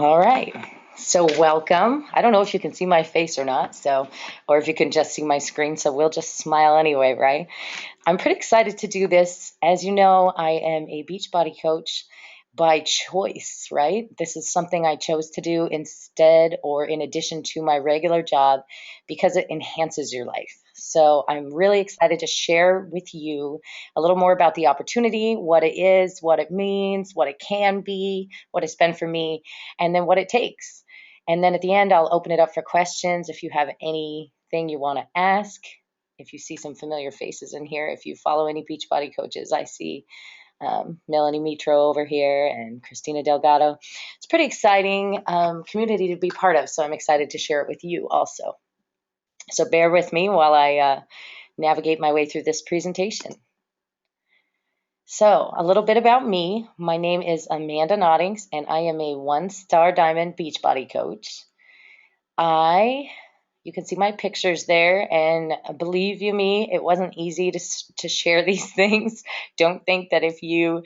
All right. So welcome. I don't know if you can see my face or not, or if you can just see my screen, so we'll just smile anyway, right? I'm pretty excited to do this. As you know, I am a Beachbody coach by choice, right? This is something I chose to do instead or in addition to my regular job because it enhances your life. So I'm really excited to share with you a little more about the opportunity, what it is, what it means, what it can be, what it's been for me, and then what it takes. And then at the end, I'll open it up for questions if you have anything you want to ask. If you see some familiar faces in here, if you follow any Beachbody coaches, I see Melanie Mitro over here and Christina Delgado. It's a pretty exciting community to be part of, so I'm excited to share it with you also. So bear with me while I navigate my way through this presentation. So a little bit about me. My name is Amanda Noddings, and I am a one-star diamond Beachbody coach. You can see my pictures there, and believe you me, it wasn't easy to share these things. Don't think that if you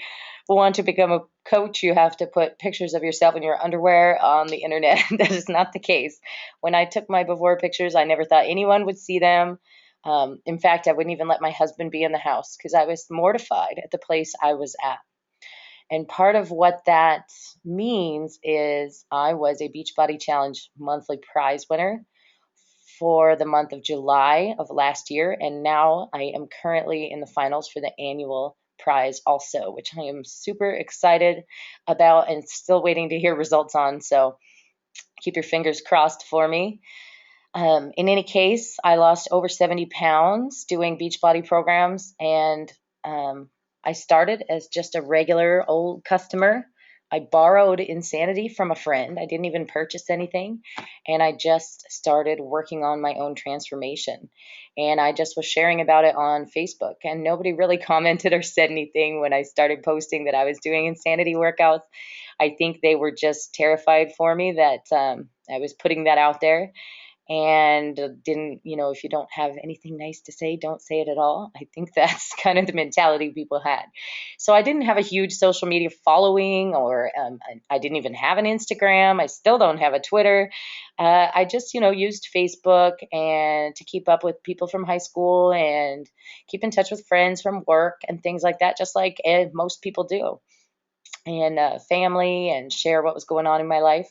want to become a coach, you have to put pictures of yourself in your underwear on the internet. That is not the case. When I took my before pictures, I never thought anyone would see them. In fact, I wouldn't even let my husband be in the house because I was mortified at the place I was at. And part of what that means is I was a Beachbody Challenge monthly prize winner for the month of July of last year, and now I am currently in the finals for the annual prize also, which I am super excited about and still waiting to hear results on, so keep your fingers crossed for me. In any case, I lost over 70 pounds doing Beachbody programs, and I started as just a regular old customer. I borrowed insanity from a friend. I didn't even purchase anything. And I just started working on my own transformation. And I just was sharing about it on Facebook. And nobody really commented or said anything when I started posting that I was doing insanity workouts. I think they were just terrified for me that I was putting that out there, and didn't, if you don't have anything nice to say, don't say it at all. I think that's kind of the mentality people had. So I didn't have a huge social media following, or I didn't even have an Instagram. I still don't have a Twitter. I just, used Facebook and to keep up with people from high school and keep in touch with friends from work and things like that, just like most people do, and family, and share what was going on in my life.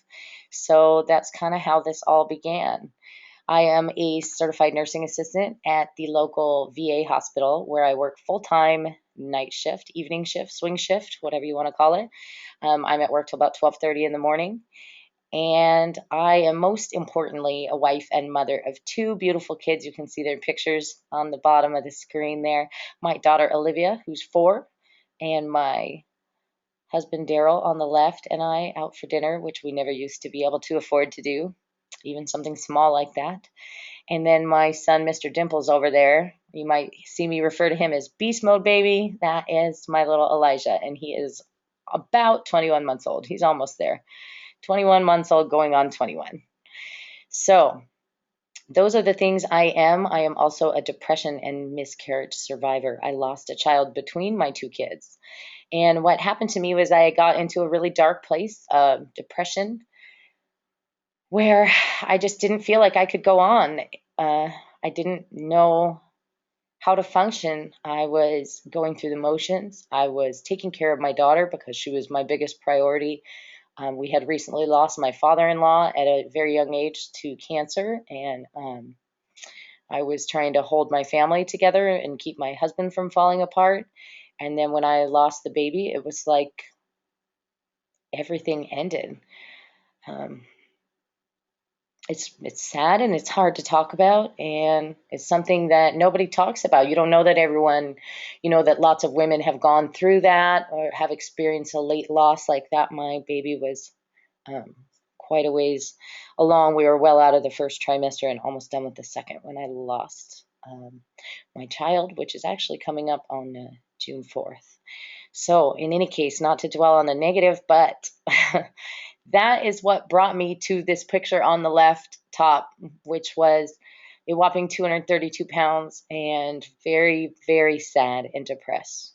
So that's kind of how this all began. I am a certified nursing assistant at the local VA hospital where I work full-time, night shift, evening shift, swing shift, whatever you want to call it. I'm at work till about 12:30 in the morning. And I am most importantly a wife and mother of two beautiful kids. You can see their pictures on the bottom of the screen there. My daughter Olivia, who's 4, and my husband Daryl on the left, and I out for dinner, which we never used to be able to afford to do, even something small like that. And then my son, Mr. Dimples, over there. You might see me refer to him as Beast Mode Baby. That is my little Elijah, and he is about 21 months old. He's almost there. 21 months old, going on 21. So those are the things I am. I am also a depression and miscarriage survivor. I lost a child between my 2 kids. And what happened to me was I got into a really dark place of depression where I just didn't feel like I could go on. I didn't know how to function. I was going through the motions. I was taking care of my daughter because she was my biggest priority. We had recently lost my father-in-law at a very young age to cancer, and I was trying to hold my family together and keep my husband from falling apart. And then when I lost the baby, it was like everything ended. Um, it's sad and it's hard to talk about, and it's something that nobody talks about. You don't know that everyone, that lots of women have gone through that or have experienced a late loss like that. My baby was quite a ways along. We were well out of the first trimester and almost done with the second when I lost my child, which is actually coming up on June 4th. So in any case, not to dwell on the negative, but that is what brought me to this picture on the left top, which was a whopping 232 pounds and very, very sad and depressed.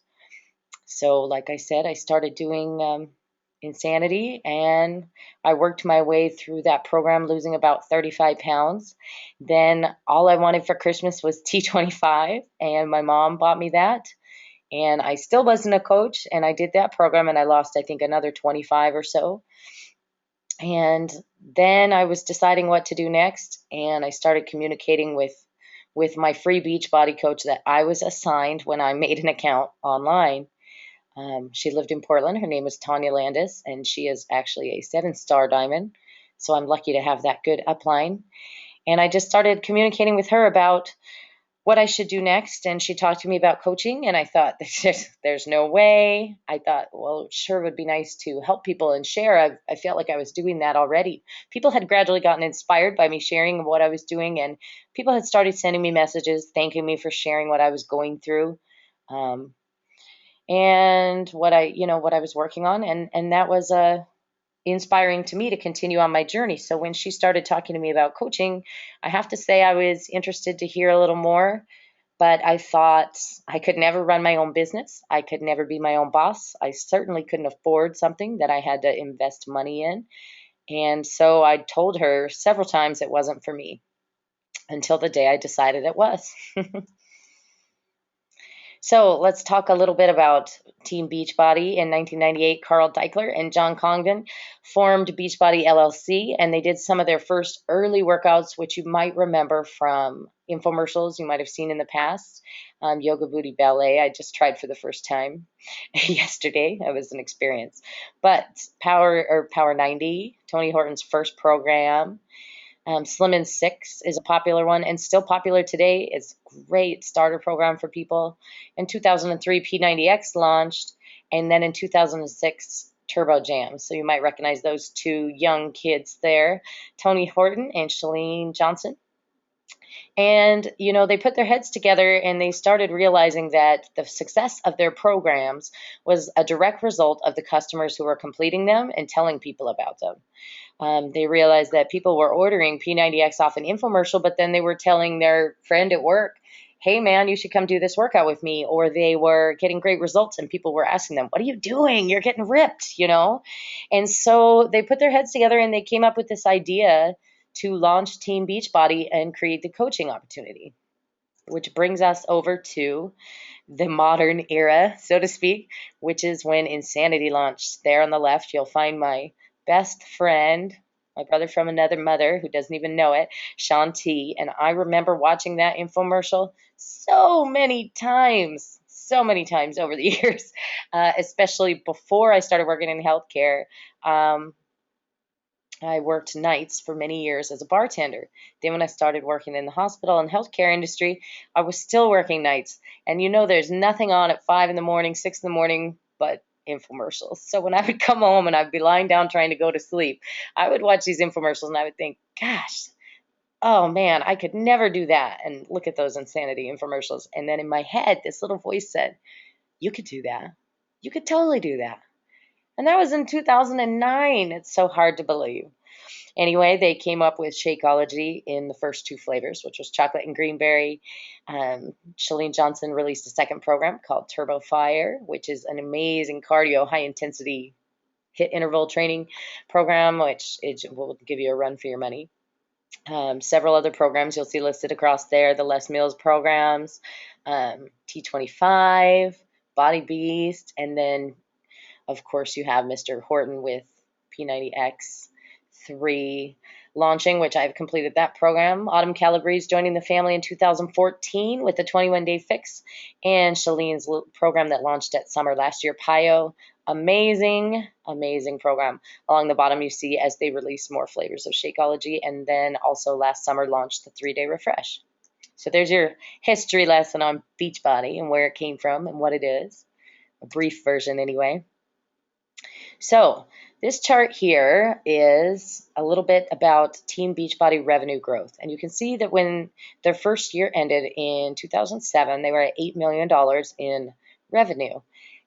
So like I said, I started doing insanity, and I worked my way through that program, losing about 35 pounds. Then all I wanted for Christmas was T25, and my mom bought me that. And I still wasn't a coach, and I did that program, and I lost, I think, another 25 or so. And then I was deciding what to do next, and I started communicating with my free Beachbody coach that I was assigned when I made an account online. She lived in Portland. Her name is Tanya Landis, and she is actually a 7-star diamond. So I'm lucky to have that good upline. And I just started communicating with her about what I should do next. And she talked to me about coaching, and I thought, there's no way. I thought, well, it sure would be nice to help people and share. I felt like I was doing that already. People had gradually gotten inspired by me sharing what I was doing, and people had started sending me messages thanking me for sharing what I was going through. And what I was working on, and that was inspiring to me to continue on my journey. So when she started talking to me about coaching, I have to say I was interested to hear a little more, but I thought I could never run my own business. I could never be my own boss. I certainly couldn't afford something that I had to invest money in. And so I told her several times it wasn't for me until the day I decided it was. So let's talk a little bit about Team Beachbody. In 1998, Carl Deichler and John Congdon formed Beachbody LLC, and they did some of their first early workouts, which you might remember from infomercials you might have seen in the past. Yoga Booty Ballet, I just tried for the first time yesterday. That was an experience. But Power 90, Tony Horton's first program. Slim in 6 is a popular one and still popular today. It's a great starter program for people. In 2003, P90X launched, and then in 2006, Turbo Jam. So you might recognize those two young kids there, Tony Horton and Shakeology Johnson. And, they put their heads together and they started realizing that the success of their programs was a direct result of the customers who were completing them and telling people about them. They realized that people were ordering P90X off an infomercial, but then they were telling their friend at work, hey man, you should come do this workout with me. Or they were getting great results and people were asking them, what are you doing? You're getting ripped, And so they put their heads together and they came up with this idea to launch Team Beachbody and create the coaching opportunity, which brings us over to the modern era, so to speak, which is when Insanity launched. There on the left, you'll find my best friend, my brother from another mother who doesn't even know it, Sean T. And I remember watching that infomercial so many times over the years, especially before I started working in healthcare. I worked nights for many years as a bartender. Then when I started working in the hospital and healthcare industry, I was still working nights. And there's nothing on at 5 in the morning, 6 in the morning, but infomercials. So when I would come home and I'd be lying down trying to go to sleep, I would watch these infomercials and I would think, gosh, oh man, I could never do that. And look at those insanity infomercials. And then in my head, this little voice said, you could do that. You could totally do that. And that was in 2009. It's so hard to believe. Anyway, they came up with Shakeology in the first 2 flavors, which was chocolate and greenberry. Shakeology Johnson released a second program called Turbo Fire, which is an amazing cardio, high-intensity HIIT interval training program, which will give you a run for your money. Several other programs you'll see listed across there, the Les Mills programs, T25, Body Beast, and then of course, you have Mr. Horton with P90X3 launching, which I've completed that program. Autumn Calabrese joining the family in 2014 with the 21-day fix, and Shalene's program that launched at summer last year, PIO. Amazing, amazing program. Along the bottom, you see as they release more flavors of Shakeology, and then also last summer launched the 3-day refresh. So there's your history lesson on Beachbody and where it came from and what it is. A brief version anyway. So this chart here is a little bit about Team Beachbody revenue growth. And you can see that when their first year ended in 2007, they were at $8 million in revenue.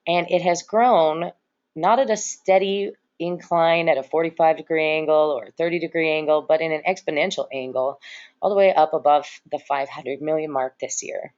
And it has grown not at a steady incline at a 45-degree angle or 30-degree angle, but in an exponential angle all the way up above the 500 million mark this year.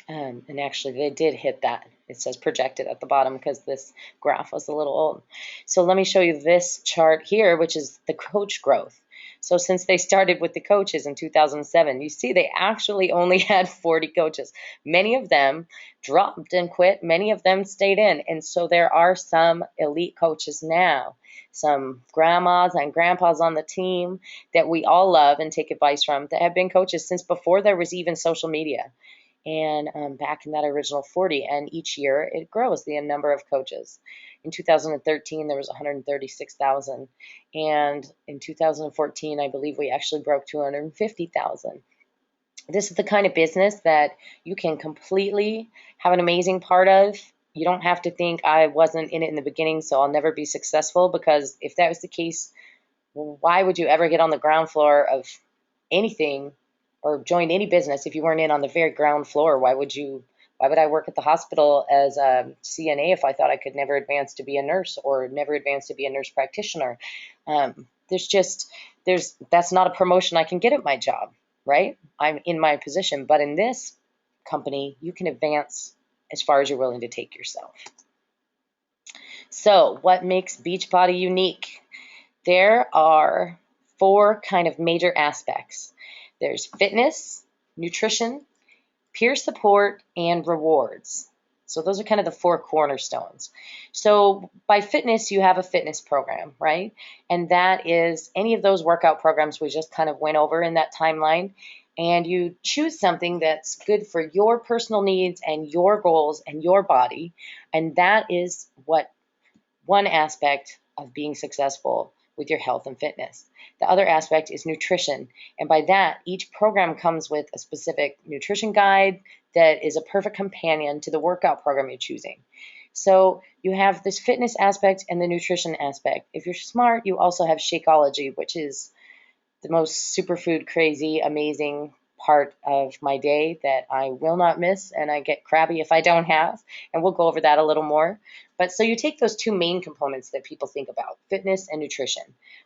And actually, they did hit that it says projected at the bottom because this graph was a little old. So let me show you this chart here, which is the coach growth. So since they started with the coaches in 2007, you see they actually only had 40 coaches. Many of them dropped and quit. Many of them stayed in. And so there are some elite coaches now, some grandmas and grandpas on the team that we all love and take advice from that have been coaches since before there was even social media. And back in that original 40, and each year it grows the number of coaches. In 2013, there was 136,000, and in 2014, I believe we actually broke 250,000. This is the kind of business that you can completely have an amazing part of. You don't have to think I wasn't in it in the beginning, so I'll never be successful, because if that was the case, why would you ever get on the ground floor of anything or join any business if you weren't in on the very ground floor? Why would I work at the hospital as a CNA if I thought I could never advance to be a nurse or never advance to be a nurse practitioner? That's not a promotion I can get at my job, right? I'm in my position, but in this company, you can advance as far as you're willing to take yourself. So what makes Beachbody unique? There are 4 kind of major aspects. There's fitness, nutrition, peer support, and rewards. So those are kind of the 4 cornerstones. So by fitness, you have a fitness program, right? And that is any of those workout programs we just kind of went over in that timeline. And you choose something that's good for your personal needs and your goals and your body. And that is what one aspect of being successful with your health and fitness. The other aspect is nutrition. And by that, each program comes with a specific nutrition guide that is a perfect companion to the workout program you're choosing. So you have this fitness aspect and the nutrition aspect. If you're smart, you also have Shakeology, which is the most superfood crazy, amazing part of my day that I will not miss, and I get crabby if I don't have, and we'll go over that a little more. But so you take those 2 main components that people think about, fitness and nutrition,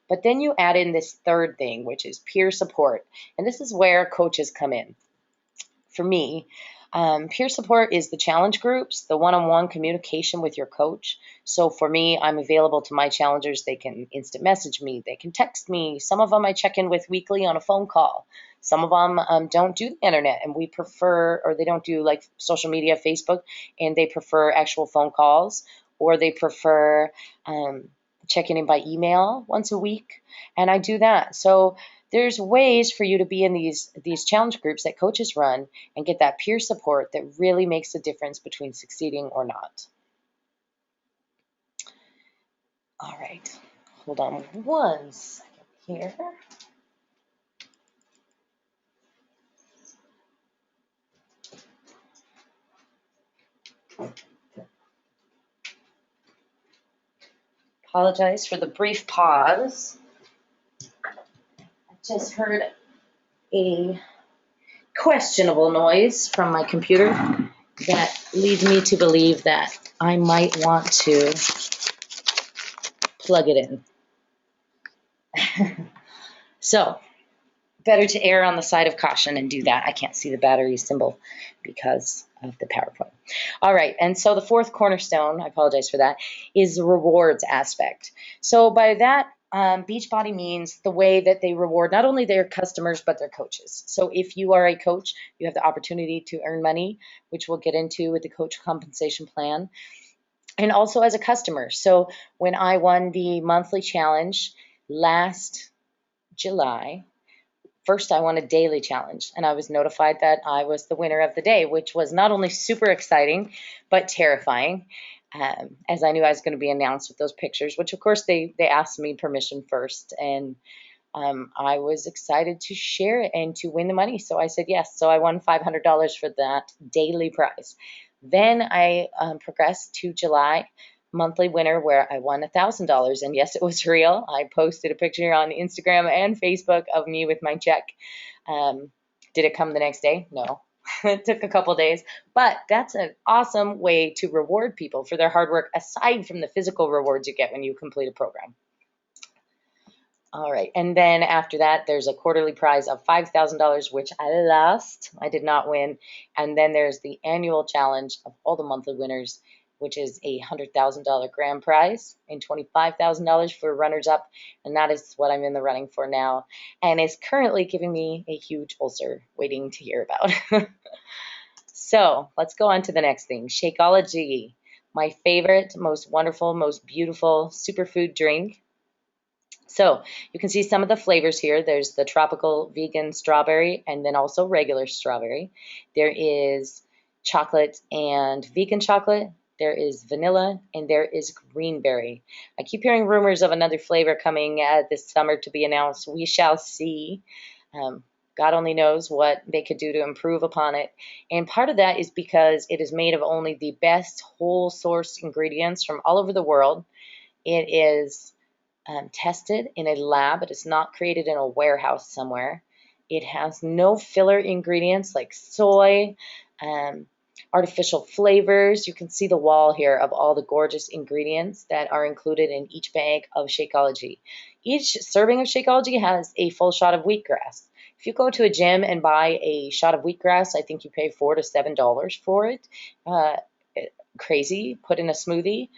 but then you add in this third thing, which is peer support, and this is where coaches come in. For me, peer support is the challenge groups, the one-on-one communication with your coach. So for me, I'm available to my challengers. They can instant message me. They can text me. Some of them I check in with weekly on a phone call. Some of them don't do the internet, and we prefer, or they don't do like social media, Facebook, and they prefer actual phone calls, or they prefer checking in by email once a week, and I do that. So there's ways for you to be in these challenge groups that coaches run and get that peer support that really makes a difference between succeeding or not. All right, hold on one second here. Apologize for the brief pause. I just heard a questionable noise from my computer that leads me to believe that I might want to plug it in. So, better to err on the side of caution and do that. I can't see the battery symbol because of the PowerPoint. All right, and so the 4th cornerstone, I apologize for that, is the rewards aspect. So by that, Beachbody means the way that they reward not only their customers, but their coaches. So if you are a coach, you have the opportunity to earn money, which we'll get into with the coach compensation plan, and also as a customer. So when I won the monthly challenge last July, first, I won a daily challenge, and I was notified that I was the winner of the day, which was not only super exciting, but terrifying, as I knew I was going to be announced with those pictures, which, of course, they asked me permission first, and I was excited to share it and to win the money, so I said yes. So I won $500 for that daily prize. Then I progressed to July monthly winner, where I won $1,000, and yes, it was real. I posted a picture on Instagram and Facebook of me with my check. Did it come the next day? No. It took a couple days, but that's an awesome way to reward people for their hard work, aside from the physical rewards you get when you complete a program. All right. And then after that, there's a quarterly prize of $5,000, which I lost. I did not win. And then there's the annual challenge of all the monthly winners, which is a $100,000 grand prize and $25,000 for runners up. And that is what I'm in the running for now. And is currently giving me a huge ulcer waiting to hear about. So let's go on to the next thing. Shakeology, my favorite, most wonderful, most beautiful superfood drink. So you can see some of the flavors here. There's the tropical vegan strawberry and then also regular strawberry. There is chocolate and vegan chocolate. There is vanilla and there is greenberry. I keep hearing rumors of another flavor coming this summer to be announced. We shall see. God only knows what they could do to improve upon it. And part of that is because it is made of only the best whole source ingredients from all over the world. It is tested in a lab. It is not created in a warehouse somewhere. It has no filler ingredients like soy, artificial flavors. You can see the wall here of all the gorgeous ingredients that are included in each bag of Shakeology. Each serving of Shakeology has a full shot of wheatgrass. If you go to a gym and buy a shot of wheatgrass, I think you pay $4 to $7 for it. Crazy, put in a smoothie.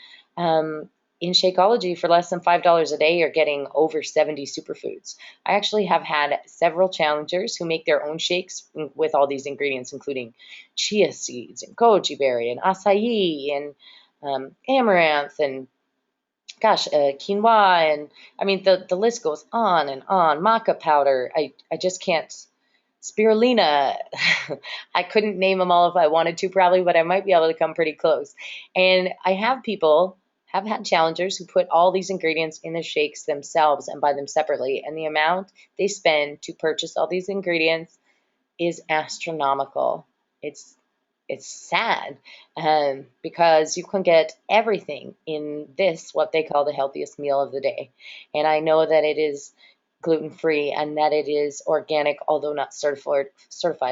In Shakeology, for less than $5 a day, you're getting over 70 superfoods. I actually have had several challengers who make their own shakes with all these ingredients, including chia seeds and goji berry and acai and amaranth and quinoa, and I mean the list goes on and on. Maca powder, I just can't. Spirulina, I couldn't name them all if I wanted to probably, but I might be able to come pretty close. And I have had challengers who put all these ingredients in the shakes themselves and buy them separately, and the amount they spend to purchase all these ingredients is astronomical. It's sad because you can get everything in this, what they call the healthiest meal of the day. And I know that it is gluten-free and that it is organic, although not certified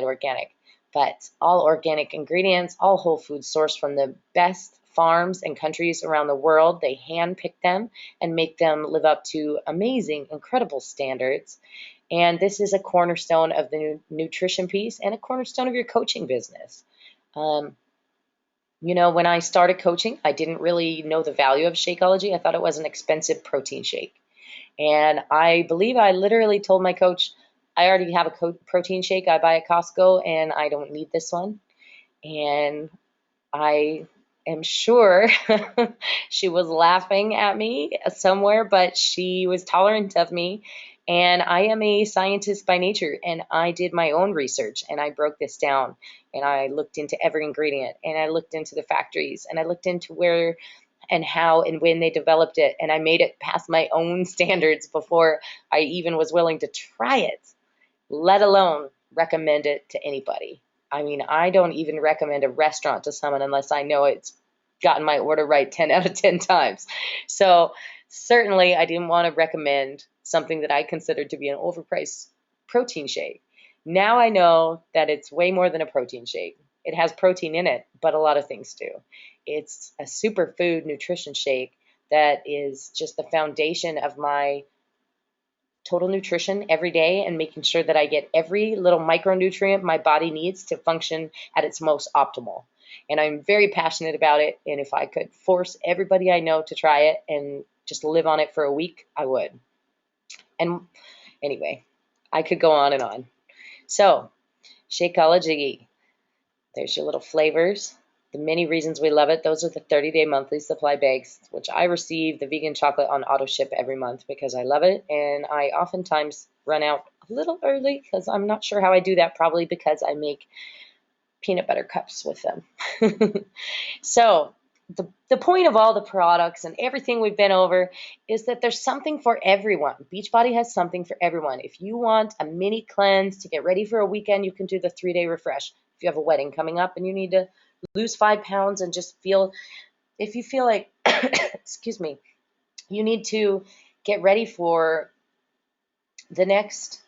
organic. But all organic ingredients, all whole food sourced from the best farms and countries around the world. They hand-pick them and make them live up to amazing, incredible standards. And this is a cornerstone of the nutrition piece and a cornerstone of your coaching business. When I started coaching, I didn't really know the value of Shakeology. I thought it was an expensive protein shake. And I believe I literally told my coach, I already have a protein shake I buy at Costco, and I don't need this one. And I am sure she was laughing at me somewhere, but she was tolerant of me. And I am a scientist by nature, and I did my own research, and I broke this down, and I looked into every ingredient, and I looked into the factories, and I looked into where and how and when they developed it, and I made it past my own standards before I even was willing to try it, let alone recommend it to anybody. I mean, I don't even recommend a restaurant to someone unless I know it's gotten my order right 10 out of 10 times. So certainly I didn't want to recommend something that I considered to be an overpriced protein shake. Now I know that it's way more than a protein shake. It has protein in it, but a lot of things do. It's a superfood nutrition shake that is just the foundation of my total nutrition every day and making sure that I get every little micronutrient my body needs to function at its most optimal. And I'm very passionate about it. And if I could force everybody I know to try it and just live on it for a week, I would. And anyway, I could go on and on. So, Shakeology, there's your little flavors. The many reasons we love it. Those are the 30-day monthly supply bags, which I receive the vegan chocolate on auto ship every month because I love it. And I oftentimes run out a little early because I'm not sure how I do that, probably because I make peanut butter cups with them. So the point of all the products and everything we've been over is that there's something for everyone. Beachbody has something for everyone. If you want a mini cleanse to get ready for a weekend, you can do the 3-day refresh. If you have a wedding coming up and you need to lose 5 pounds and just if you feel like, excuse me, you need to get ready for the next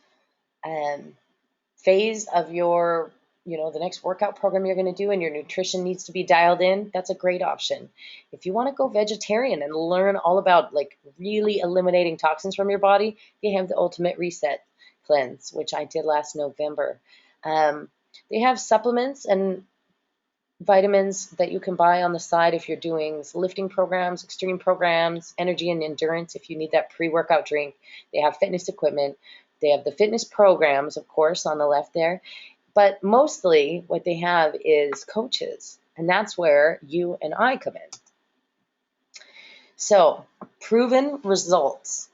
phase of your the next workout program you're going to do and your nutrition needs to be dialed in, that's a great option. If you want to go vegetarian and learn all about like really eliminating toxins from your body, you have the Ultimate Reset Cleanse, which I did last November. They have supplements and vitamins that you can buy on the side if you're doing lifting programs, extreme programs, energy and endurance. If you need that pre-workout drink, they have fitness equipment. They have the fitness programs, of course, on the left there. But mostly what they have is coaches, and that's where you and I come in. So, proven results.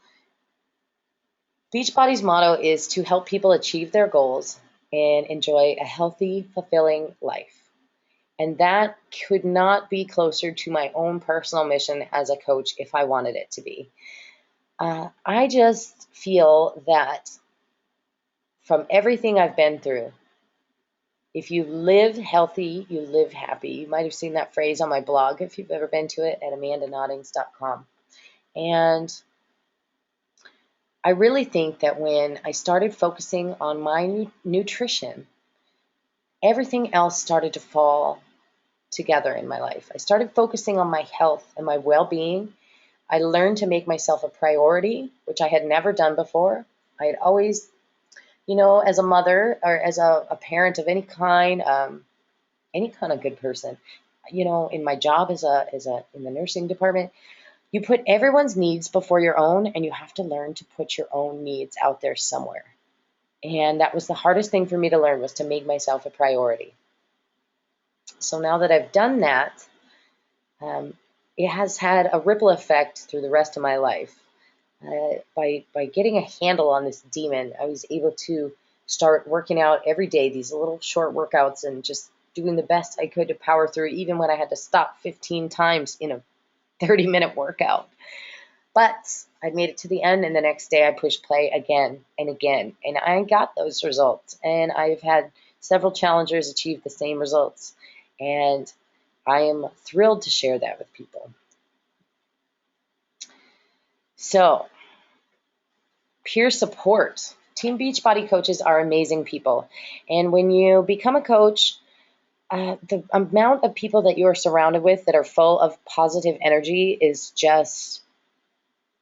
Beachbody's motto is to help people achieve their goals and enjoy a healthy, fulfilling life. And that could not be closer to my own personal mission as a coach if I wanted it to be. I just feel that from everything I've been through, if you live healthy, you live happy. You might have seen that phrase on my blog if you've ever been to it at amandanoddings.com. And I really think that when I started focusing on my nutrition, everything else started to fall together in my life. I started focusing on my health and my well-being. I learned to make myself a priority, which I had never done before. I had always, as a mother or as a parent of any kind of good person, in my job in the nursing department, you put everyone's needs before your own, and you have to learn to put your own needs out there somewhere. And that was the hardest thing for me to learn, was to make myself a priority. So now that I've done that, it has had a ripple effect through the rest of my life. By getting a handle on this demon, I was able to start working out every day, these little short workouts, and just doing the best I could to power through, even when I had to stop 15 times in a 30-minute workout. But I made it to the end, and the next day I pushed play again and again, and I got those results. And I've had several challengers achieve the same results, and I am thrilled to share that with people. So, peer support. Team Beachbody coaches are amazing people. And when you become a coach, the amount of people that you are surrounded with that are full of positive energy is just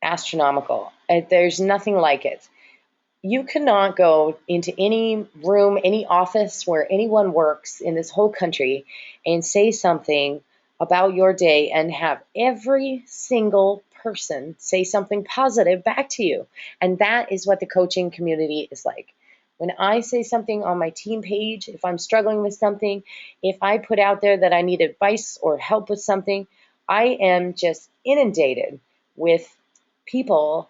astronomical. There's nothing like it. You cannot go into any room, any office where anyone works in this whole country and say something about your day and have every single person say something positive back to you. And that is what the coaching community is like. When I say something on my team page, if I'm struggling with something, if I put out there that I need advice or help with something, I am just inundated with people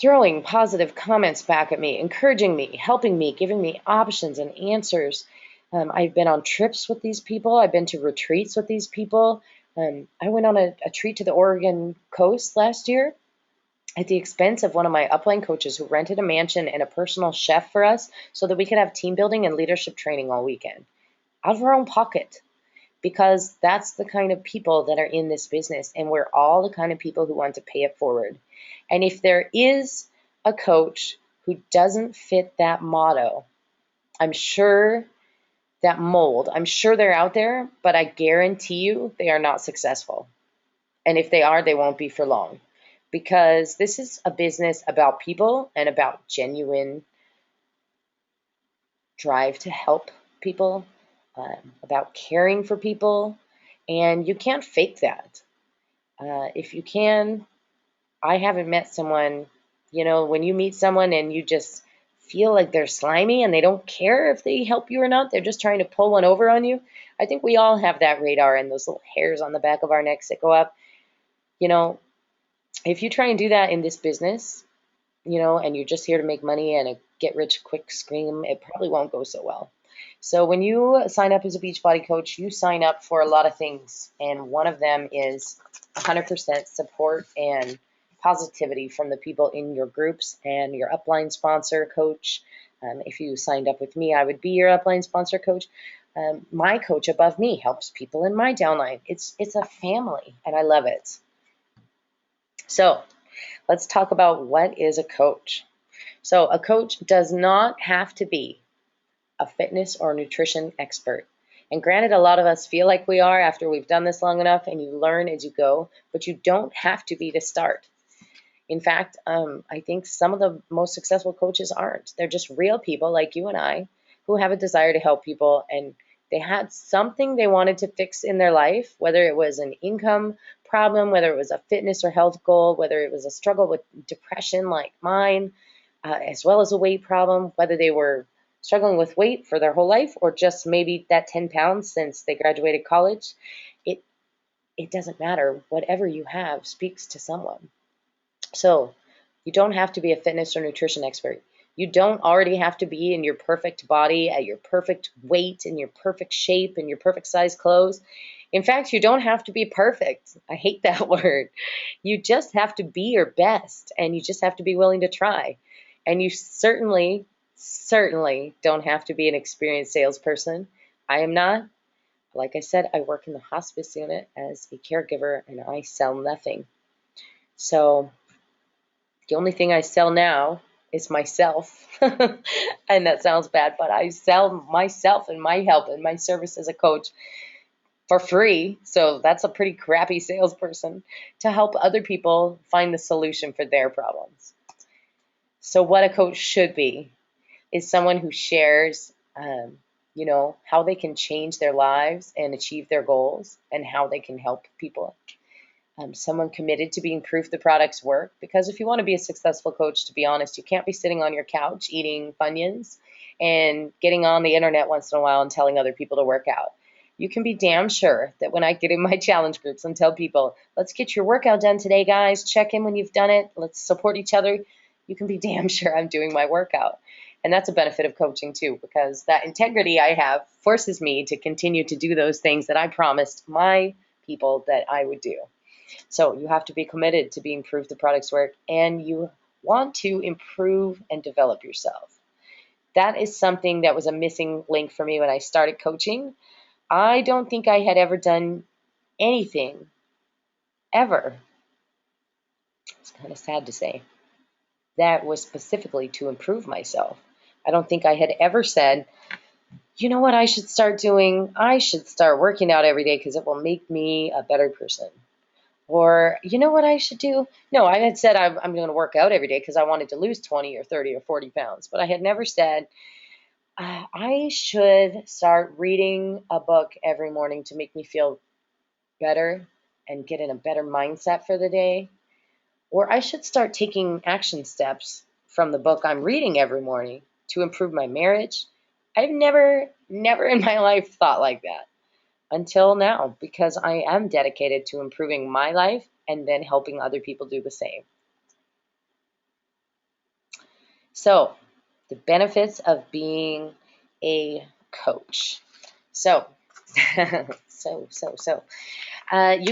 throwing positive comments back at me, encouraging me, helping me, giving me options and answers. I've been on trips with these people. I've been to retreats with these people. I went on a treat to the Oregon coast last year at the expense of one of my upline coaches, who rented a mansion and a personal chef for us so that we could have team building and leadership training all weekend out of our own pocket. Because that's the kind of people that are in this business, and we're all the kind of people who want to pay it forward. And if there is a coach who doesn't fit that motto, I'm sure that mold, I'm sure they're out there, but I guarantee you they are not successful. And if they are, they won't be for long. Because this is a business about people and about genuine drive to help people, about caring for people, and you can't fake that. If you can, I haven't met someone, when you meet someone and you just feel like they're slimy and they don't care if they help you or not, they're just trying to pull one over on you. I think we all have that radar and those little hairs on the back of our necks that go up. If you try and do that in this business, and you're just here to make money and a get rich quick scheme, it probably won't go so well. So when you sign up as a Beachbody coach, you sign up for a lot of things, and one of them is 100% support and positivity from the people in your groups and your upline sponsor coach. If you signed up with me, I would be your upline sponsor coach. My coach above me helps people in my downline. It's a family, and I love it. So let's talk about what is a coach. So a coach does not have to be a fitness or nutrition expert. And granted, a lot of us feel like we are after we've done this long enough, and you learn as you go, but you don't have to be to start. In fact, I think some of the most successful coaches aren't. They're just real people like you and I who have a desire to help people, and they had something they wanted to fix in their life, whether it was an income problem, whether it was a fitness or health goal, whether it was a struggle with depression like mine, as well as a weight problem, whether they were struggling with weight for their whole life or just maybe that 10 pounds since they graduated college. It, it doesn't matter. Whatever you have speaks to someone. So you don't have to be a fitness or nutrition expert. You don't already have to be in your perfect body, at your perfect weight, in your perfect shape, in your perfect size clothes. In fact, you don't have to be perfect. I hate that word. You just have to be your best, and you just have to be willing to try. And you certainly don't have to be an experienced salesperson. I am not. Like I said, I work in the hospice unit as a caregiver, and I sell nothing. So the only thing I sell now is myself. And that sounds bad, but I sell myself and my help and my service as a coach for free. So that's a pretty crappy salesperson, to help other people find the solution for their problems. So what a coach should be is someone who shares, how they can change their lives and achieve their goals and how they can help people. Someone committed to being proof the products work, because if you want to be a successful coach, to be honest, you can't be sitting on your couch eating Funyuns and getting on the internet once in a while and telling other people to work out. You can be damn sure that when I get in my challenge groups and tell people, let's get your workout done today, guys, check in when you've done it, let's support each other, you can be damn sure I'm doing my workout. And that's a benefit of coaching too, because that integrity I have forces me to continue to do those things that I promised my people that I would do. So you have to be committed to being proof the products work, and you want to improve and develop yourself. That is something that was a missing link for me when I started coaching. I don't think I had ever done anything, ever, it's kind of sad to say, that was specifically to improve myself. I don't think I had ever said, you know what I should start doing? I should start working out every day because it will make me a better person. Or, you know what I should do? No, I had said I'm going to work out every day because I wanted to lose 20 or 30 or 40 pounds. But I had never said, I should start reading a book every morning to make me feel better and get in a better mindset for the day. Or I should start taking action steps from the book I'm reading every morning to improve my marriage. I've never in my life thought like that until now, because I am dedicated to improving my life and then helping other people do the same. So, the benefits of being a coach. So, you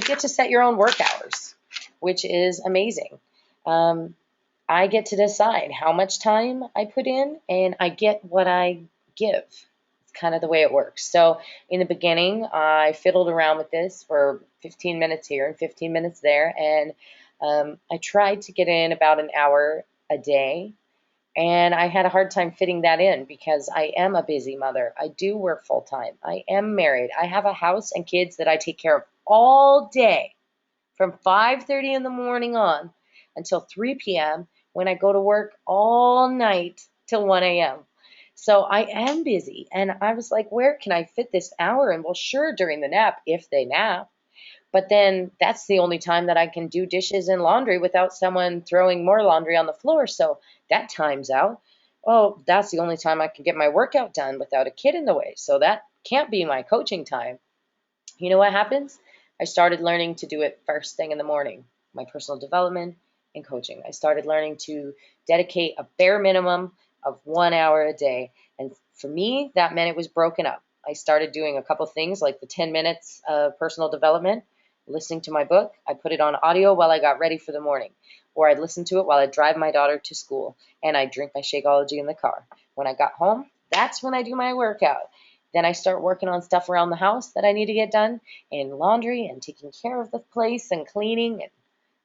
get to set your own work hours, which is amazing. I get to decide how much time I put in, and I get what I give. It's kind of the way it works. So in the beginning, I fiddled around with this for 15 minutes here and 15 minutes there, and I tried to get in about an hour a day. And I had a hard time fitting that in because I am a busy mother. I do work full time. I am married. I have a house and kids that I take care of all day from 5:30 in the morning on until 3 p.m. when I go to work all night till 1 a.m. So I am busy. And I was like, where can I fit this hour in? Well, sure, during the nap, if they nap. But then that's the only time that I can do dishes and laundry without someone throwing more laundry on the floor. So that time's out. Oh, that's the only time I can get my workout done without a kid in the way. So that can't be my coaching time. You know what happens? I started learning to do it first thing in the morning, my personal development and coaching. I started learning to dedicate a bare minimum of 1 hour a day. And for me, that meant it was broken up. I started doing a couple things like the 10 minutes of personal development, listening to my book. I put it on audio while I got ready for the morning, or I'd listen to it while I drive my daughter to school, and I drink my Shakeology in the car. When I got home, that's when I do my workout. Then I start working on stuff around the house that I need to get done, and laundry and taking care of the place and cleaning and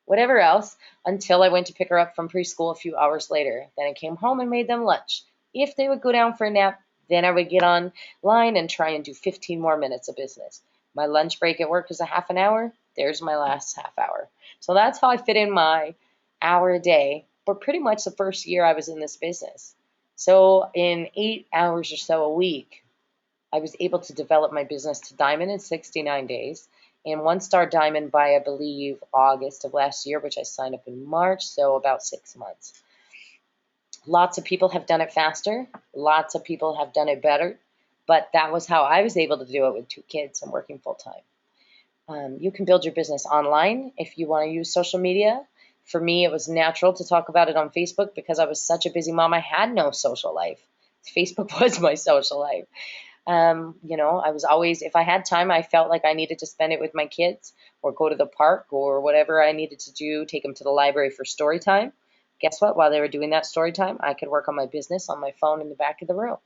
whatever else, until I went to pick her up from preschool a few hours later. Then I came home and made them lunch. If they would go down for a nap, Then I would get online and try and do 15 more minutes of business. My lunch break at work is a half an hour. There's my last half hour. So that's how I fit in my hour a day for pretty much the first year I was in this business. So in 8 hours or so a week, I was able to develop my business to diamond in 69 days and 1-star diamond by, I believe, August of last year, which I signed up in March, so about 6 months. Lots of people have done it faster. Lots of people have done it better. But that was how I was able to do it with 2 kids and working full time. You can build your business online if you want to use social media. For me, it was natural to talk about it on Facebook because I was such a busy mom. I had no social life. Facebook was my social life. I was always, if I had time, I felt like I needed to spend it with my kids or go to the park or whatever I needed to do, take them to the library for story time. Guess what? While they were doing that story time, I could work on my business on my phone in the back of the room.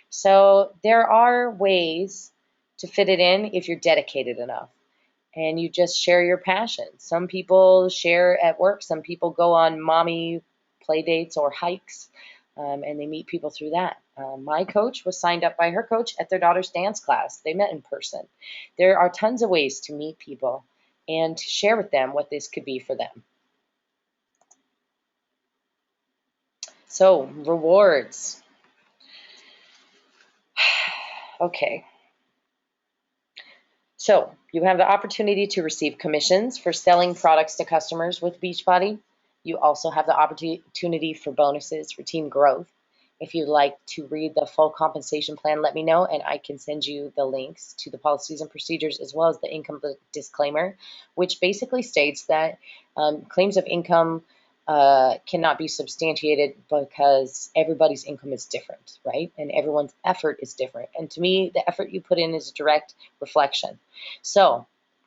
So there are ways to fit it in if you're dedicated enough and you just share your passion. Some people share at work. Some people go on mommy play dates or hikes, and they meet people through that. My coach was signed up by her coach at their daughter's dance class. They met in person. There are tons of ways to meet people and to share with them what this could be for them. So, rewards. Okay. So, you have the opportunity to receive commissions for selling products to customers with Beachbody. You also have the opportunity for bonuses for team growth. If you'd like to read the full compensation plan, let me know, and I can send you the links to the policies and procedures as well as the income disclaimer, which basically states that claims of income cannot be substantiated because everybody's income is different, right? And everyone's effort is different. And to me, the effort you put in is a direct reflection. So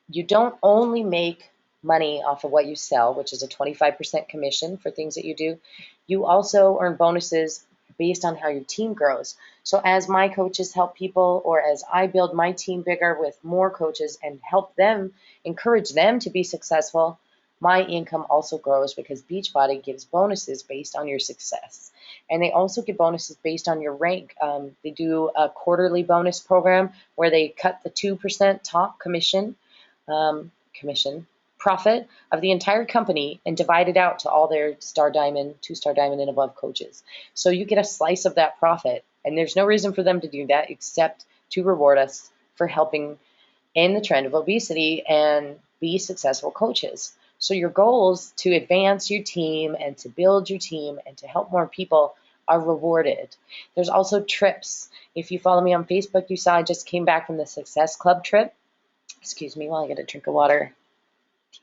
you don't only make money off of what you sell, which is a 25% commission for things that you do. You also earn bonuses based on how your team grows. So as my coaches help people, or as I build my team bigger with more coaches and help them, encourage them to be successful, my income also grows because Beachbody gives bonuses based on your success. And they also give bonuses based on your rank. They do a quarterly bonus program where they cut the 2% top commission profit of the entire company and divide it out to all their star diamond, 2-star diamond and above coaches. So you get a slice of that profit. And there's no reason for them to do that except to reward us for helping in the trend of obesity and be successful coaches. So your goals to advance your team and to build your team and to help more people are rewarded. There's also trips. If you follow me on Facebook, you saw I just came back from the Success Club trip. Excuse me while I get a drink of water.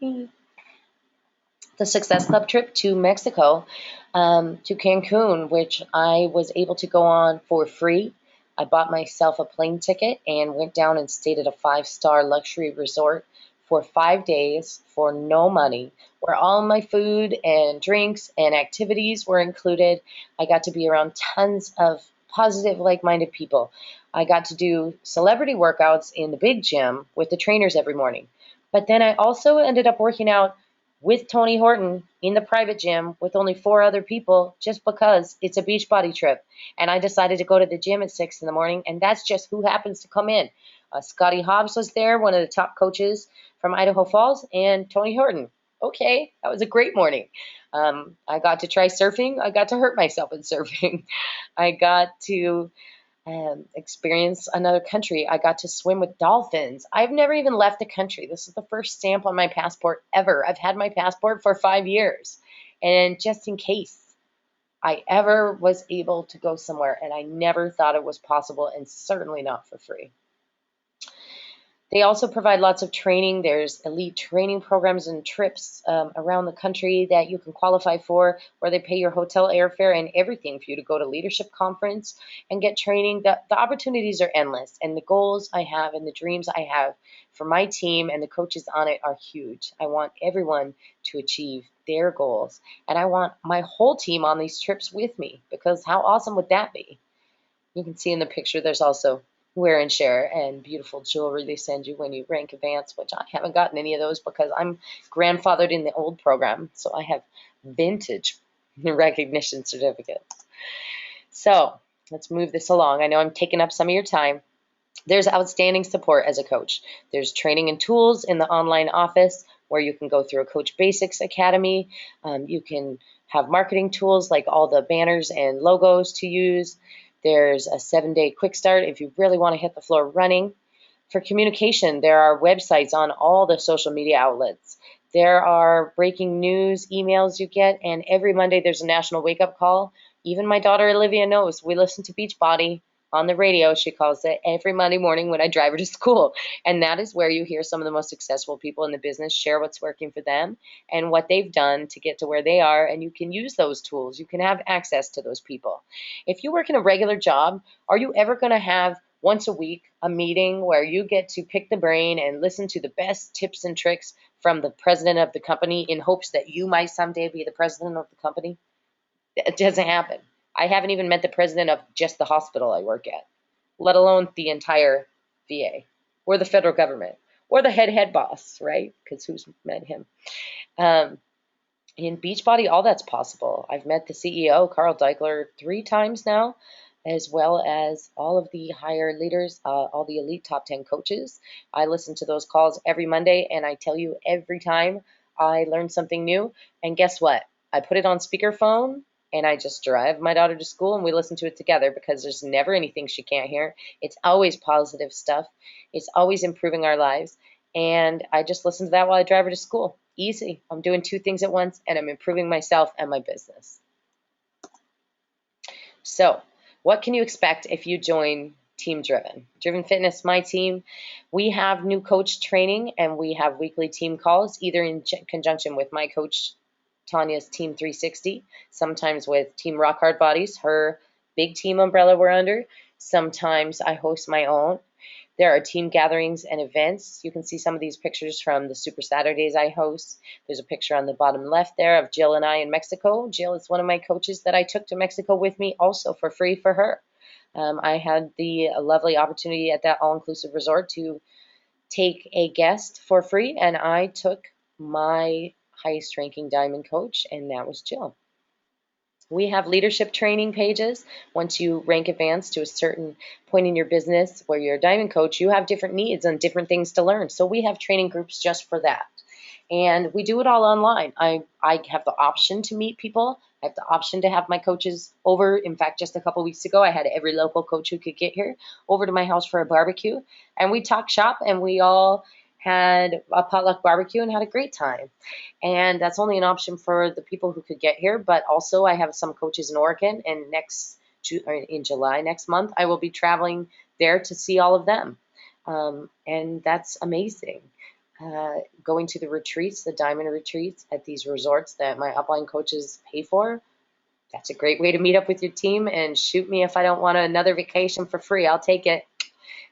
The Success Club trip to Mexico, to Cancun, which I was able to go on for free. I bought myself a plane ticket and went down and stayed at a 5-star luxury resort for 5 days for no money, where all my food and drinks and activities were included. I got to be around tons of positive, like-minded people. I got to do celebrity workouts in the big gym with the trainers every morning. But then I also ended up working out with Tony Horton in the private gym with only 4 other people just because it's a Beachbody trip. And I decided to go to the gym at 6 in the morning, and that's just who happens to come in. Scotty Hobbs was there, one of the top coaches from Idaho Falls, and Tony Horton. Okay, that was a great morning. I got to try surfing. I got to hurt myself in surfing. I got to experience another country. I got to swim with dolphins. I've never even left the country. This is the first stamp on my passport ever. I've had my passport for 5 years. And just in case I ever was able to go somewhere, and I never thought it was possible, and certainly not for free. They also provide lots of training. There's elite training programs and trips around the country that you can qualify for, where they pay your hotel, airfare, and everything for you to go to leadership conference and get training. The opportunities are endless, and the goals I have and the dreams I have for my team and the coaches on it are huge. I want everyone to achieve their goals, and I want my whole team on these trips with me, because how awesome would that be? You can see in the picture there's also wear and share and beautiful jewelry they send you when you rank advance, which I haven't gotten any of those because I'm grandfathered in the old program. So I have vintage recognition certificates. So let's move this along. I know I'm taking up some of your time. There's outstanding support as a coach. There's training and tools in the online office where you can go through a Coach Basics Academy. You can have marketing tools like all the banners and logos to use. There's a 7-day quick start if you really want to hit the floor running. For communication, there are websites on all the social media outlets. There are breaking news emails you get, and every Monday there's a national wake-up call. Even my daughter Olivia knows we listen to Beachbody on the radio, she calls it, every Monday morning when I drive her to school. And that is where you hear some of the most successful people in the business share what's working for them and what they've done to get to where they are. And you can use those tools. You can have access to those people. If you work in a regular job, are you ever going to have once a week a meeting where you get to pick the brain and listen to the best tips and tricks from the president of the company in hopes that you might someday be the president of the company? It doesn't happen. I haven't even met the president of just the hospital I work at, let alone the entire VA or the federal government or the head boss, right? Because who's met him? In Beachbody, all that's possible. I've met the CEO, Carl Deichler, 3 times now, as well as all of the higher leaders, all the elite top 10 coaches. I listen to those calls every Monday, and I tell you every time I learn something new. And guess what? I put it on speakerphone, and I just drive my daughter to school, and we listen to it together because there's never anything she can't hear. It's always positive stuff. It's always improving our lives. And I just listen to that while I drive her to school. Easy. I'm doing 2 things at once, and I'm improving myself and my business. So, what can you expect if you join Team Driven? Driven Fitness, my team, we have new coach training, and we have weekly team calls, either in conjunction with my coach, Tanya's Team 360, sometimes with Team Rock Hard Bodies, her big team umbrella we're under. Sometimes I host my own. There are team gatherings and events. You can see some of these pictures from the Super Saturdays I host. There's a picture on the bottom left there of Jill and I in Mexico. Jill is one of my coaches that I took to Mexico with me also for free for her. I had the lovely opportunity at that all-inclusive resort to take a guest for free, and I took my highest ranking diamond coach, and that was Jill. We have leadership training pages. Once you rank advanced to a certain point in your business where you're a diamond coach, you have different needs and different things to learn. So we have training groups just for that. And we do it all online. I have the option to meet people. I have the option to have my coaches over. In fact, just a couple weeks ago, I had every local coach who could get here over to my house for a barbecue. And we talked shop, and we all had a potluck barbecue and had a great time. And that's only an option for the people who could get here. But also I have some coaches in Oregon, and in July next month, I will be traveling there to see all of them. And that's amazing. Going to the retreats, the diamond retreats at these resorts that my upline coaches pay for, that's a great way to meet up with your team. And shoot me if I don't want another vacation for free. I'll take it.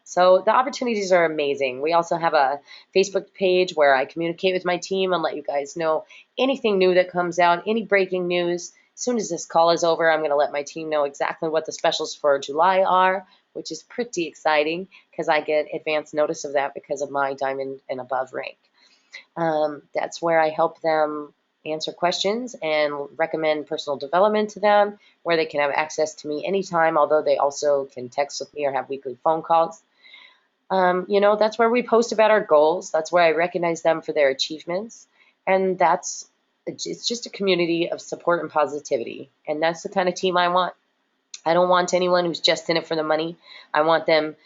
So the opportunities are amazing. We also have a Facebook page where I communicate with my team and let you guys know anything new that comes out, any breaking news. As soon as this call is over, I'm going to let my team know exactly what the specials for July are, which is pretty exciting because I get advance notice of that because of my diamond and above rank. That's where I help them answer questions and recommend personal development to them, where they can have access to me anytime, although they also can text with me or have weekly phone calls. That's where we post about our goals. That's where I recognize them for their achievements. And it's just a community of support and positivity. And that's the kind of team I want. I don't want anyone who's just in it for the money. I want them.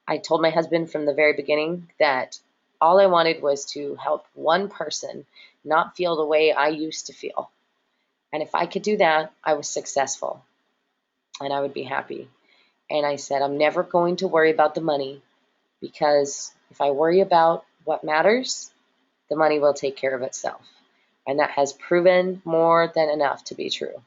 I told my husband from the very beginning that all I wanted was to help one person not feel the way I used to feel. And if I could do that, I was successful and I would be happy. And I said, I'm never going to worry about the money, because if I worry about what matters, the money will take care of itself. And that has proven more than enough to be true.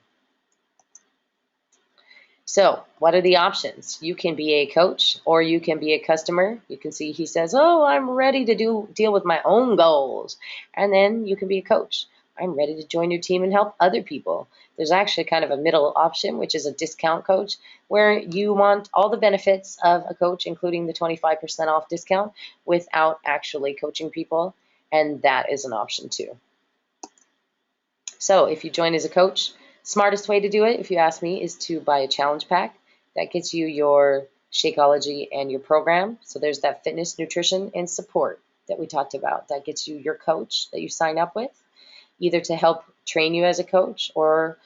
So what are the options? You can be a coach or you can be a customer. You can see he says, oh, I'm ready to deal with my own goals. And then you can be a coach. I'm ready to join your team and help other people. There's actually kind of a middle option, which is a discount coach, where you want all the benefits of a coach, including the 25% off discount, without actually coaching people. And that is an option too. So if you join as a coach, smartest way to do it, if you ask me, is to buy a challenge pack. That gets you your Shakeology and your program. So there's that fitness, nutrition, and support that we talked about. That gets you your coach that you sign up with, either to help train you as a coach or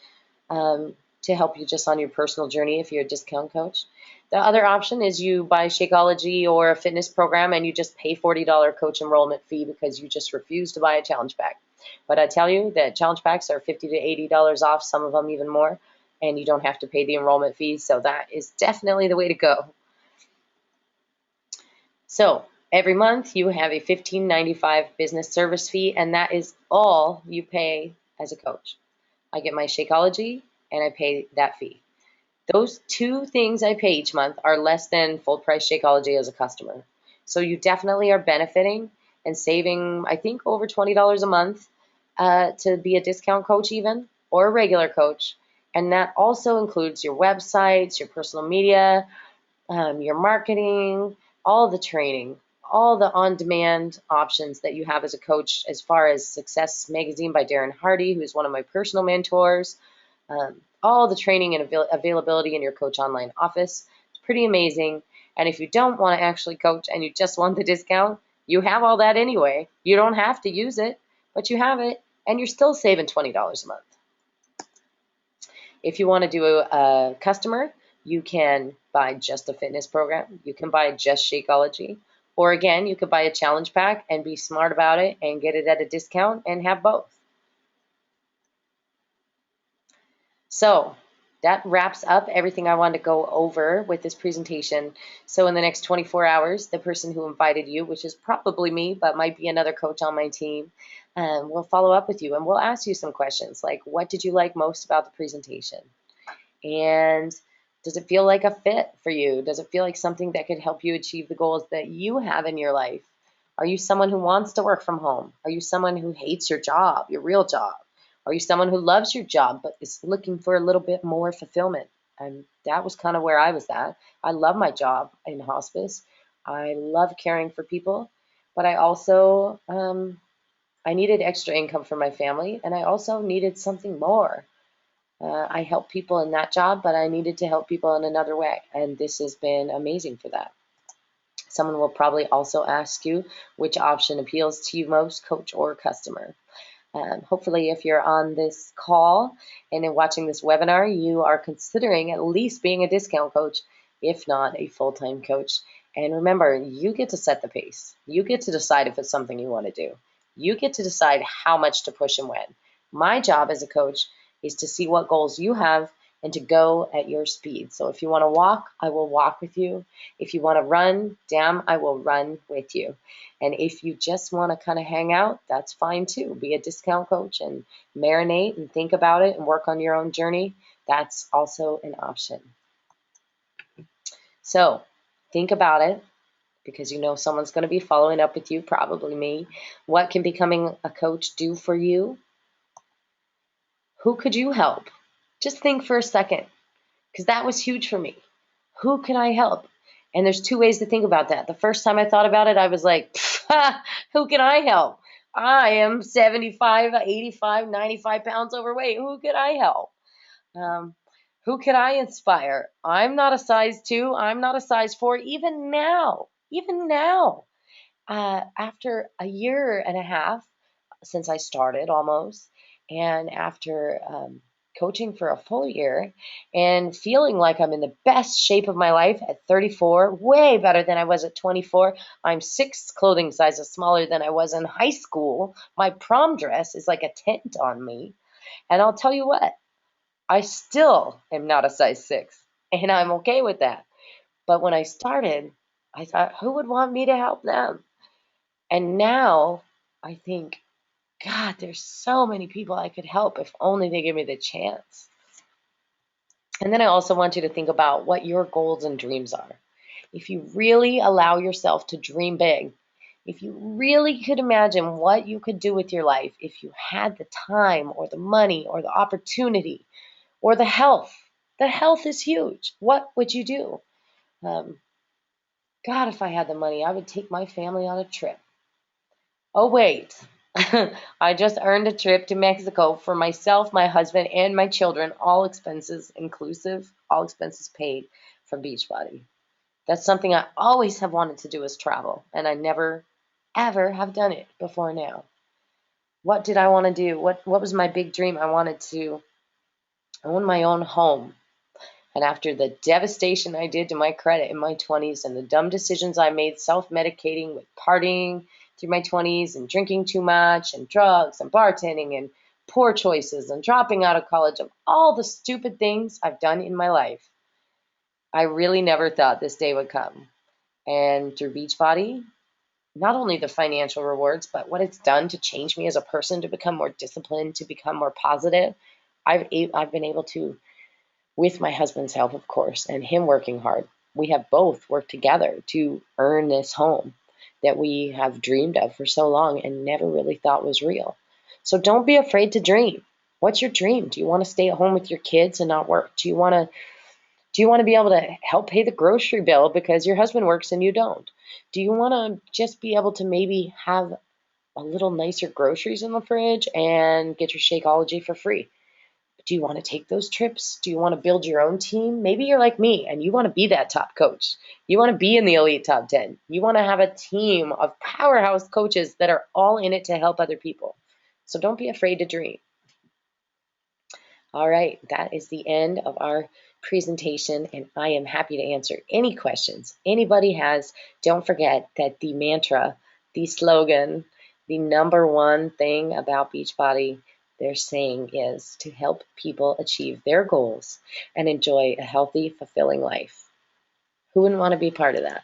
to help you just on your personal journey if you're a discount coach. The other option is you buy Shakeology or a fitness program and you just pay $40 coach enrollment fee because you just refuse to buy a challenge pack. But I tell you that challenge packs are $50 to $80 off, some of them even more, and you don't have to pay the enrollment fee. So that is definitely the way to go. So every month you have a $15.95 business service fee, and that is all you pay as a coach. I get my Shakeology and I pay that fee. Those two things I pay each month are less than full price Shakeology as a customer. So you definitely are benefiting and saving, I think, over $20 a month to be a discount coach even, or a regular coach. And that also includes your websites, your personal media, your marketing, all the training, all the on-demand options that you have as a coach, as far as Success Magazine by Darren Hardy, who's one of my personal mentors, all the training and availability in your coach online office. It's pretty amazing. And if you don't want to actually coach and you just want the discount, you have all that anyway. You don't have to use it, but you have it, and you're still saving $20 a month. If you want to do a customer, you can buy just a fitness program. You can buy just Shakeology. Or again, you could buy a challenge pack and be smart about it and get it at a discount and have both. So that wraps up everything I wanted to go over with this presentation. So in the next 24 hours, the person who invited you, which is probably me, but might be another coach on my team, will follow up with you and we'll ask you some questions like, what did you like most about the presentation? And does it feel like a fit for you? Does it feel like something that could help you achieve the goals that you have in your life? Are you someone who wants to work from home? Are you someone who hates your job, your real job? Are you someone who loves your job but is looking for a little bit more fulfillment? And that was kind of where I was at. I love my job in hospice. I love caring for people, but I also I needed extra income for my family, and I also needed something more. I help people in that job, but I needed to help people in another way, and this has been amazing for that. Someone will probably also ask you which option appeals to you most, coach or customer. Hopefully, if you're on this call and in watching this webinar, you are considering at least being a discount coach, if not a full-time coach. And remember, you get to set the pace. You get to decide if it's something you want to do. You get to decide how much to push and when. My job as a coach is to see what goals you have and to go at your speed. So if you want to walk, I will walk with you. If you want to run, damn, I will run with you. And if you just want to kind of hang out, that's fine too. Be a discount coach and marinate and think about it and work on your own journey. That's also an option. So think about it, because you know someone's going to be following up with you, probably me. What can becoming a coach do for you? Who could you help? Just think for a second, because that was huge for me. Who can I help? And there's two ways to think about that. The first time I thought about it, I was like, who can I help? I am 75, 85, 95 pounds overweight. Who could I help? Who can I inspire? I'm not a size 2. I'm not a size 4. Even now, after a year and a half since I started almost, and after coaching for a full year and feeling like I'm in the best shape of my life at 34, way better than I was at 24. I'm 6 clothing sizes smaller than I was in high school. My prom dress is like a tent on me. And I'll tell you what, I still am not a size 6, and I'm okay with that. But when I started, I thought, who would want me to help them? And now I think, God, there's so many people I could help if only they give me the chance. And then I also want you to think about what your goals and dreams are. If you really allow yourself to dream big, if you really could imagine what you could do with your life, if you had the time or the money or the opportunity or the health is huge. What would you do? God, if I had the money, I would take my family on a trip. Oh, wait. I just earned a trip to Mexico for myself, my husband, and my children, all expenses inclusive, all expenses paid, from Beachbody. That's something I always have wanted to do, is travel, and I never, ever have done it before now. What did I want to do? What was my big dream? I wanted to own my own home. And after the devastation I did to my credit in my 20s and the dumb decisions I made self-medicating with partying through my 20s and drinking too much and drugs and bartending and poor choices and dropping out of college, of all the stupid things I've done in my life, I really never thought this day would come. And through Beachbody, not only the financial rewards, but what it's done to change me as a person, to become more disciplined, to become more positive, I've been able to, with my husband's help, of course, and him working hard, we have both worked together to earn this home that we have dreamed of for so long and never really thought was real. So don't be afraid to dream. What's your dream? Do you want to stay at home with your kids and not work? Do you want to be able to help pay the grocery bill because your husband works and you don't? Do you want to just be able to maybe have a little nicer groceries in the fridge and get your Shakeology for free? Do you want to take those trips? Do you want to build your own team? Maybe you're like me and you want to be that top coach. You want to be in the elite top 10. You want to have a team of powerhouse coaches that are all in it to help other people. So don't be afraid to dream. All right, that is the end of our presentation, and I am happy to answer any questions anybody has. Don't forget that the mantra, the slogan, the number one thing about Beachbody, they're saying, is to help people achieve their goals and enjoy a healthy, fulfilling life. Who wouldn't want to be part of that?